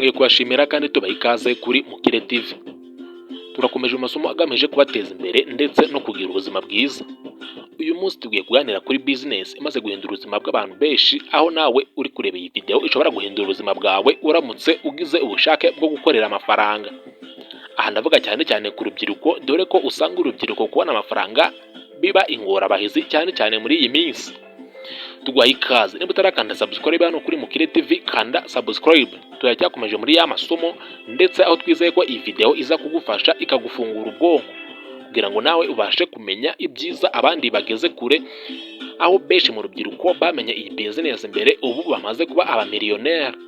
twongeye kubashimira kandi tubaha ikaze kuri Mugihe TV. Turakomeje amasomo agamije kubateza imbere ndetse no kugira ubuzima bwiza. Uyu munsi tugiye kuganira kuri business imaze guhindura ubuzima bw'abantu benshi, aho nawe uri kureba iyi video ishobora guhindura ubuzima bwawe uramutse ugize ubushake bwo gukorera amafaranga. Aha ndavuga cyane ku rubyiruko, dore ko usanga urubyiruko kubona amafaranga biba ingorabahizi cyane muri iyi minsi. Tuguha ikaze. Niba utarakanda subscribe hano kuri Mugihe TV, kanda subscribe. Turacyakomeje muri ya masomo, ndetse aho twizeye ko iyi video iza kugufasha ikagufungura ubwonko kugira ngo nawe ubashe kumenya ibyiza abandi bageze kure, aho benshi mu rubyiruko bamenye iyi business mbere ubu bamaze kuba abamiliyoneri.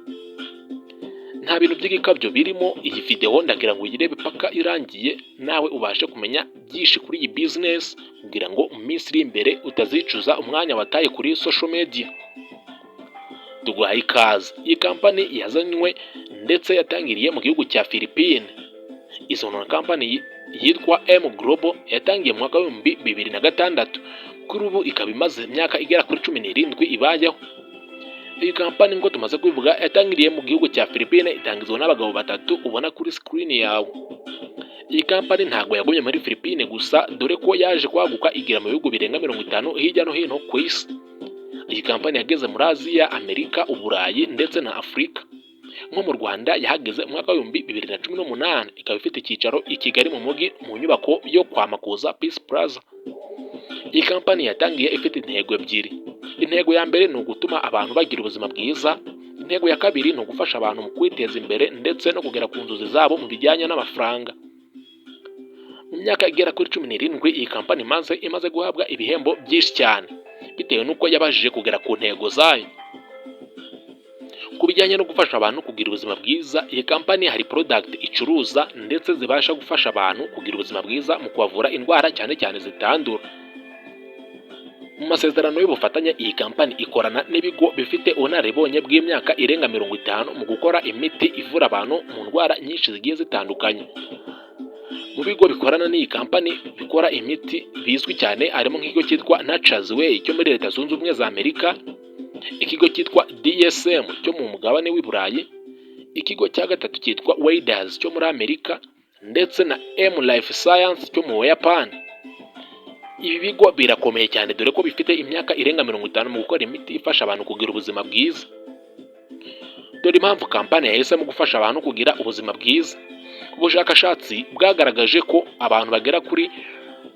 Nta bintu by'igikabyo birimo. Iyi video ndagira ngo uyirebe paka irangiye, nawe ubashe kumenya byinshi kuri iyi business kugira ngo mu minsi iri imbere utazicuza umwanya wataye kuri social media. Tuguha ikaze. Iyi company yazanywe ndetse yatangiriye mu gihugu cya Philippines. Izo company yitwa M Global yatangiye mu mwaka wa 2006, kuri ubu ikaba imaze imyaka igera kuri 17 ibayeho. Iyi company ngo tumaze kubivuga yatangiriye mu gihugu cya Philippines, itangizwa n'abagabo batatu ubona kuri screen yawe. Iyi company ntago yagumye muri Philippines gusa, dore ko yaje kwaguka igira mu bihugu birenga 50 hirya no hino ku isi. Iyi company yageze muri Aziya, Amerika, Uburayi ndetse na Afurika. Nko mu Rwanda yahageze mu mwaka wa 2018, ikaba ifite icyicaro i Kigali mu mujyi mu nyubako yo kwa Makuza Peace Plaza. Iyi company yatangiye ifite intego ebyiri. Intego ya mbere ni ugutuma abantu bagira ubuzima bwiza. Intego ya kabiri ni ugufasha abantu mu kwiteza imbere ndetse no kugera ku nzozi zabo mu bijyanye n'amafaranga. Mu myaka igera kuri 17 iyi company imaze guhabwa ibihembo byinshi cyane bitewe n'uko yabashije kugera ku ntego zayo. Ku bijyanye no gufasha abantu kugira ubuzima bwiza, iyi company hari product icuruza ndetse zibasha gufasha abantu kugira ubuzima bwiza mu kubavura indwara cyane zitandura. Mu masezerano y'ubufatanye, iyi company ikorana n'ibigo bifite ubunararibonye bw'imyaka irenga 50 mu gukora imiti ivura abantu mu ndwara nyinshi zigiye zitandukanye. Mu bigo bikorana n'iyi company bikora imiti bizwi cyane harimo nk'ikigo cyitwa Nature's Way cyo muri Leta Zunze Ubumwe za Amerika, ikigo cyitwa DSM cyo mu mugabane w'i Burayi, ikigo cya gatatu cyitwa Waders cyo muri Amerika, ndetse na M Life Science cyo mu Buyapani. Ibi bigo birakomeye cyane, dore ko bifite imyaka irenga 50 mu gukora imiti ifasha abantu kugira ubuzima bwiza. Dore impamvu company yahisemo gufasha abantu kugira ubuzima bwiza. Ubushakashatsi bwagaragaje ko abantu bagera kuri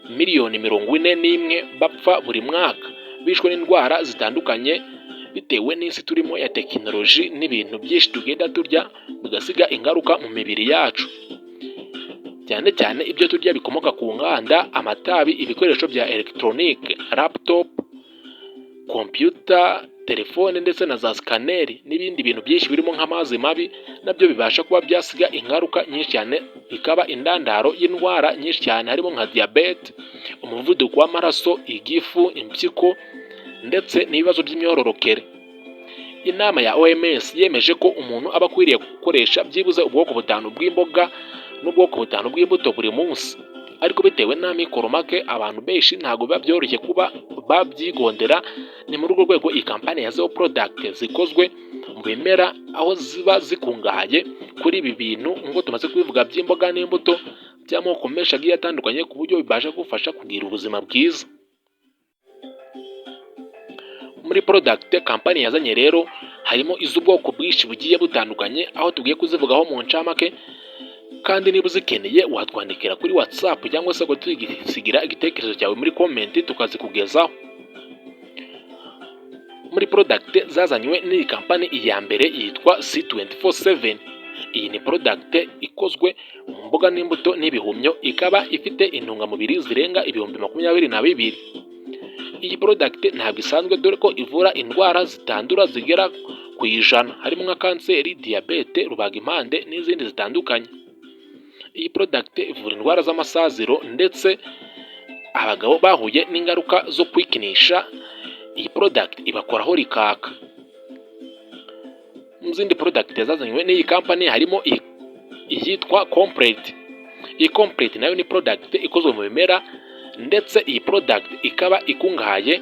miliyoni 41 bapfa buri mwaka bishwe n'indwara zitandukanye bitewe n'isi turimo ya tekinoloji n'ibintu byinshi tugenda turya bigasiga ingaruka mu mibiri yacu. Cyane ibyo turya bikomoka ku nganda, amatabi, ibikoresho bya electronic, laptop, computer, telefone ndetse na za scanner n'ibindi bintu byinshi birimo nk'amazi mabi, nabyo bibasha kuba byasiga ingaruka nyinshi cyane, bikaba indandaro y'indwara nyinshi cyane harimo nka diabete, umuvuduko w'amaraso, igifu, impyiko ndetse n'ibibazo by'imyororokere. Inama ya OMS yemeje ko umuntu aba akwiriye gukoresha byibuze ubwoko 5 bw'imboga n'ubwoko 5 bw'imbuto buri munsi, ariko bitewe n'amikoro make abantu benshi ntago biba byoroshye kuba babyigondera. Ni muri urwo rwego iyi company yazeho product zikozwe mu bimera, aho ziba zikungahaye kuri ibi bintu ngo tumaze kubivuga by'imboga n'imbuto by'amoko menshi agiye atandukanye, ku buryo bibasha gufasha kugira ubuzima bwiza. Muri product company yazanye rero harimo iz'ubwoko bwinshi bugiye butandukanye, aho tugiye kuzivugaho mu ncamake, kandi niba uzikeneye watwandikira kuri WhatsApp cyangwa se tugisigira igitekerezo cyawe muri comment tukazikugezaho. Muri product zazanywe n'iyi company, iya mbere yitwa C247. Iyi ni product ikozwe mu mboga n'imbuto n'ibihumyo, ikaba ifite intungamubiri zirenga 22,000. Iyi product ntabwo isanzwe, dore ko ivura indwara zitandura zigera ku 100 harimo nka kanseri, diabete, rubagimpande n'izindi zitandukanye. Iyi product ivura indwara z'amasaziro ndetse abagabo bahuye n'ingaruka zo kwikinisha, iyi product ibakoraho rikaka. Mu zindi product yazazanywe n'iyi company harimo iyitwa Complete. Iyi Complete nayo ni product ikozwe mu bimera, ndetse iyi product ikaba ikungahaye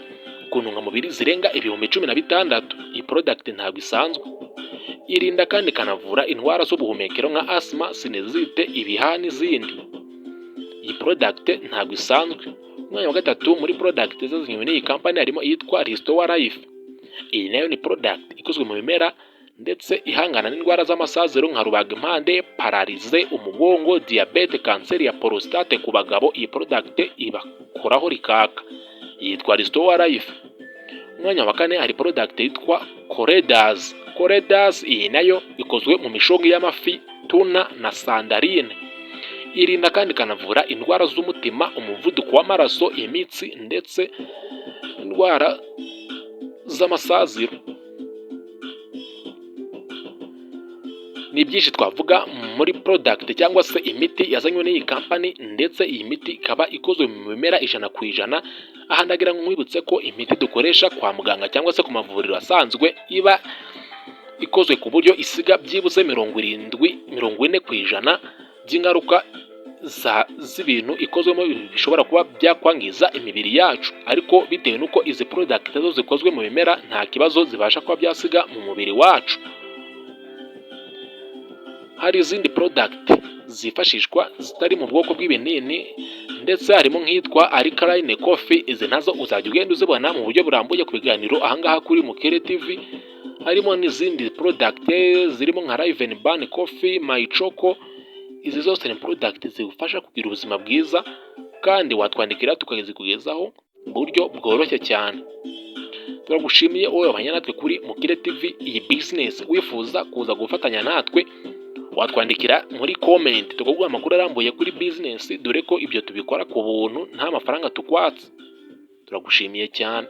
ku ntungamubiri zirenga 16,000. Iyi product ntabwo isanzwe. irinda kandi ikanavura indwara z'ubuhumekero nka asima, sinezite, ibihaha n'izindi. Iyi product ntabwo isanzwe. Umwanya wa gatatu muri product zazanywe n'iyi company harimo iyitwa Restore Life. Iyi nayo ni product ikozwe mu bimera ndetse ihangana n'indwara z'amasaziro nka rubagimpande, pararize, umugongo, diabete, kanseri ya prostate ku bagabo. Iyi product ibakoraho rikaka, yitwa Restore Life. Umwanya wa kane hari product yitwa Koredas. Iyi nayo ikozwe mu mishongi y'amafi, tuna na sandarine. Irinda kandi ikanavura indwara z'umutima, umuvuduko w'amaraso, imitsi ndetse indwara z'amasaziro. Ni byinshi twavuga muri product cyangwa se imiti yazanywe n'iyi company, ndetse iyi miti ikaba ikozwe mu bimera 100%. Aha ndagira ngo nkwibutse ko imiti dukoresha kwa muganga cyangwa se ku mavuriro asanzwe iba ikozwe ku buryo isiga byibuze 40% by'ingaruka z'ibintu ikozwemo bishobora kuba byakwangiza imibiri yacu, ariko bitewe nuko izi product zo zikozwe mu bimera nta kibazo zibasha kuba byasiga mu mubiri wacu. Hari izindi product zifashishwa zitari mu bwoko bw'ibinini, ndetse harimo nk'itwa Alkaline Coffee. Izi nazo uzajya ugenda uzibona mu buryo burambuye ku biganiro ahangaha kuri Mukire TV. Harimo n'izindi product zirimo nka Raven Ban Coffee, My Choco. Izi zose ni product zigufasha kugira ubuzima bwiza, kandi watwandikira tukazikugezaho mu buryo bworoshye cyane. Turagushimiye wowe wabanye natwe kuri Mukire TV. Iyi business wifuza kuza gufatanya natwe, watwandikira muri comment tukaguha amakuru arambuye kuri business, dore ko ibyo tubikora ku buntu nta mafaranga tukwatse. Turagushimiye cyane.